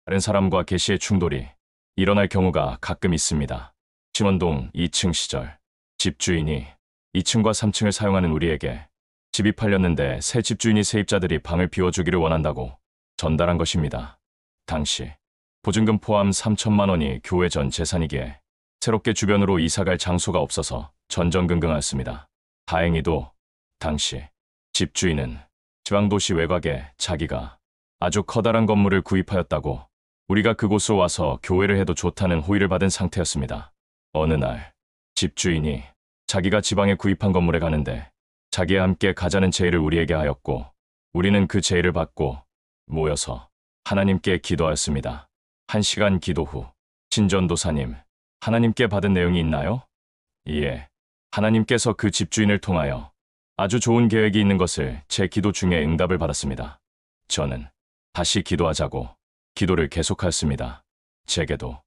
다른 사람과 계시의 충돌이 일어날 경우가 가끔 있습니다. 신원동 2층 시절 집주인이 2층과 3층을 사용하는 우리에게 집이 팔렸는데 새 집주인이 세입자들이 방을 비워주기를 원한다고 전달한 것입니다. 당시 보증금 포함 3천만 원이 교회 전 재산이기에 새롭게 주변으로 이사갈 장소가 없어서 전전긍긍하였습니다. 다행히도 당시 집주인은 지방도시 외곽에 자기가 아주 커다란 건물을 구입하였다고 우리가 그곳으로 와서 교회를 해도 좋다는 호의를 받은 상태였습니다. 어느 날 집주인이 자기가 지방에 구입한 건물에 가는데 자기와 함께 가자는 제의를 우리에게 하였고 우리는 그 제의를 받고 모여서 하나님께 기도하였습니다. 1시간 기도 후 신전도사님, 하나님께 받은 내용이 있나요? 예, 하나님께서 그 집주인을 통하여 아주 좋은 계획이 있는 것을 제 기도 중에 응답을 받았습니다. 저는 다시 기도하자고 기도를 계속하였습니다. 제게도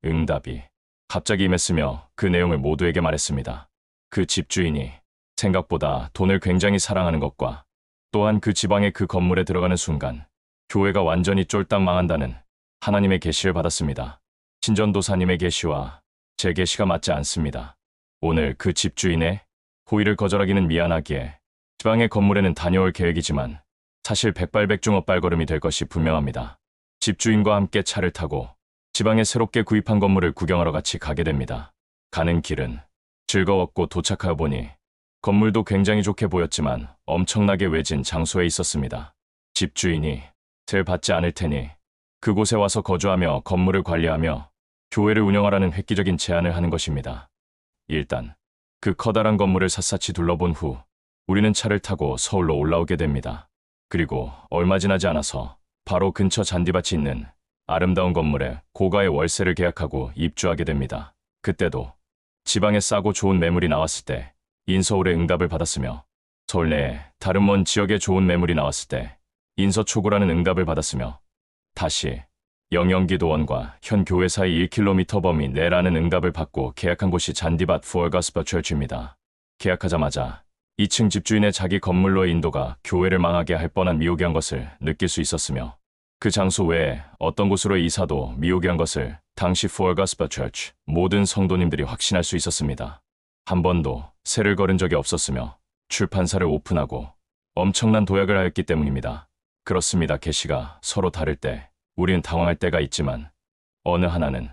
응답이 갑자기 임했으며 그 내용을 모두에게 말했습니다. 그 집주인이 생각보다 돈을 굉장히 사랑하는 것과 또한 그 지방의 그 건물에 들어가는 순간 교회가 완전히 쫄딱 망한다는 하나님의 계시를 받았습니다. 신전도사님의 계시와 제 계시가 맞지 않습니다. 오늘 그 집주인의 호의를 거절하기는 미안하기에 지방의 건물에는 다녀올 계획이지만 사실 백발백중 엇발걸음이 될 것이 분명합니다. 집주인과 함께 차를 타고 지방에 새롭게 구입한 건물을 구경하러 같이 가게 됩니다. 가는 길은 즐거웠고 도착하여 보니 건물도 굉장히 좋게 보였지만 엄청나게 외진 장소에 있었습니다. 집주인이 들 받지 않을 테니 그곳에 와서 거주하며 건물을 관리하며 교회를 운영하라는 획기적인 제안을 하는 것입니다. 일단 그 커다란 건물을 샅샅이 둘러본 후 우리는 차를 타고 서울로 올라오게 됩니다. 그리고 얼마 지나지 않아서 바로 근처 잔디밭이 있는 아름다운 건물에 고가의 월세를 계약하고 입주하게 됩니다. 그때도 지방에 싸고 좋은 매물이 나왔을 때 인서울의 응답을 받았으며 서울 내에 다른 먼 지역에 좋은 매물이 나왔을 때 인서초구라는 응답을 받았으며 다시 영영기도원과 현 교회 사이 1km 범위 내라는 응답을 받고 계약한 곳이 잔디밭 Full Gospel Church입니다. 계약하자마자 2층 집주인의 자기 건물로의 인도가 교회를 망하게 할 뻔한 미혹이한 것을 느낄 수 있었으며 그 장소 외에 어떤 곳으로 이사도 미혹이한 것을 당시 Full Gospel Church 모든 성도님들이 확신할 수 있었습니다. 한 번도 세를 걸은 적이 없었으며 출판사를 오픈하고 엄청난 도약을 하였기 때문입니다. 그렇습니다. 계시가 서로 다를 때 우리는 당황할 때가 있지만 어느 하나는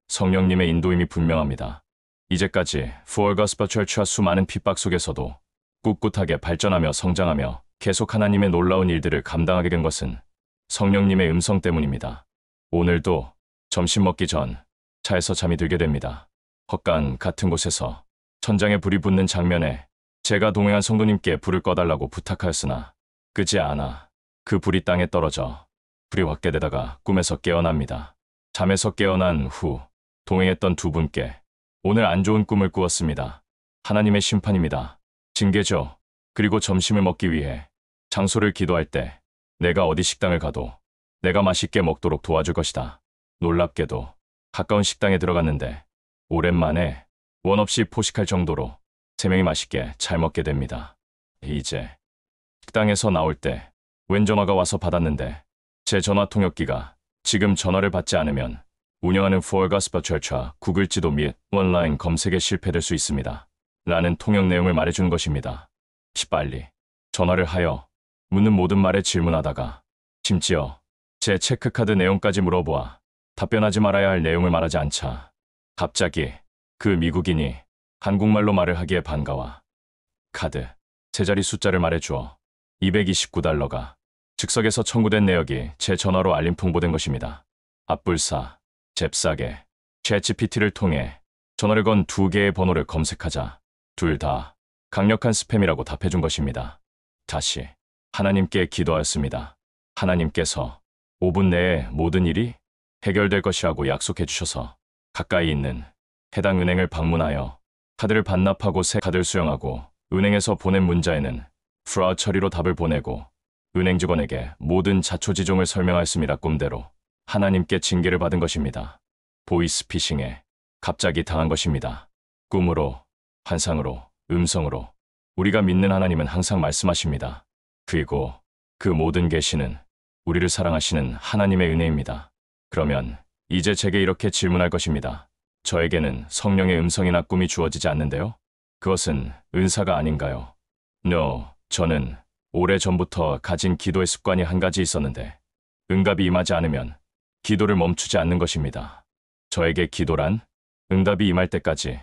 성령님의 인도임이 분명합니다. 이제까지 Full Gospel Church와 수많은 핍박 속에서도 꿋꿋하게 발전하며 성장하며 계속 하나님의 놀라운 일들을 감당하게 된 것은 성령님의 음성 때문입니다. 오늘도 점심 먹기 전 차에서 잠이 들게 됩니다. 헛간 같은 곳에서 천장에 불이 붙는 장면에 제가 동행한 성도님께 불을 꺼달라고 부탁하였으나 끄지 않아 그 불이 땅에 떨어져 불이 확 깨되다가 꿈에서 깨어납니다. 잠에서 깨어난 후 동행했던 두 분께 오늘 안 좋은 꿈을 꾸었습니다. 하나님의 심판입니다. 징계죠. 그리고 점심을 먹기 위해 장소를 기도할 때 내가 어디 식당을 가도 내가 맛있게 먹도록 도와줄 것이다. 놀랍게도 가까운 식당에 들어갔는데 오랜만에 원 없이 포식할 정도로 세 명이 맛있게 잘 먹게 됩니다. 이제 식당에서 나올 때 웬 전화가 와서 받았는데 제 전화 통역기가 지금 전화를 받지 않으면 운영하는 Full Gospel Church와 구글 지도 및 온라인 검색에 실패될 수 있습니다. 라는 통역 내용을 말해주는 것입니다. 빨리 전화를 하여 묻는 모든 말에 질문하다가 심지어 제 체크카드 내용까지 물어보아 답변하지 말아야 할 내용을 말하지 않자 갑자기 그 미국인이 한국말로 말을 하기에 반가워 카드 세 자리 숫자를 말해주어 $229가 즉석에서 청구된 내역이 제 전화로 알림 통보된 것입니다. 앞불사, 잽싸게 챗GPT를 통해 전화를 건 두 개의 번호를 검색하자 둘 다 강력한 스팸이라고 답해준 것입니다. 다시 하나님께 기도하였습니다. 하나님께서 5분 내에 모든 일이 해결될 것이라고 약속해 주셔서 가까이 있는 해당 은행을 방문하여 카드를 반납하고 새 카드를 수령하고 은행에서 보낸 문자에는 프라ud 처리로 답을 보내고 은행 직원에게 모든 자초지종을 설명하였습니다. 꿈대로 하나님께 징계를 받은 것입니다. 보이스피싱에 갑자기 당한 것입니다. 꿈으로, 환상으로, 음성으로 우리가 믿는 하나님은 항상 말씀하십니다. 그리고 그 모든 계시는 우리를 사랑하시는 하나님의 은혜입니다. 그러면 이제 제게 이렇게 질문할 것입니다. 저에게는 성령의 음성이나 꿈이 주어지지 않는데요? 그것은 은사가 아닌가요? No, 저는 오래전부터 가진 기도의 습관이 한 가지 있었는데 응답이 임하지 않으면 기도를 멈추지 않는 것입니다. 저에게 기도란 응답이 임할 때까지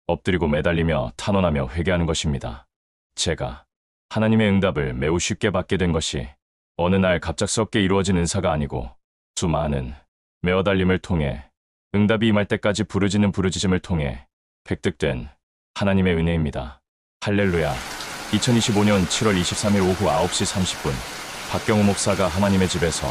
엎드리고 매달리며 탄원하며 회개하는 것입니다. 제가 하나님의 응답을 매우 쉽게 받게 된 것이 어느 날 갑작스럽게 이루어진 은사가 아니고 수많은 매어달림을 통해 응답이 임할 때까지 부르짖는 부르짖음을 통해 획득된 하나님의 은혜입니다. 할렐루야. 2025년 7월 23일 오후 9시 30분 박경우 목사가 하나님의 집에서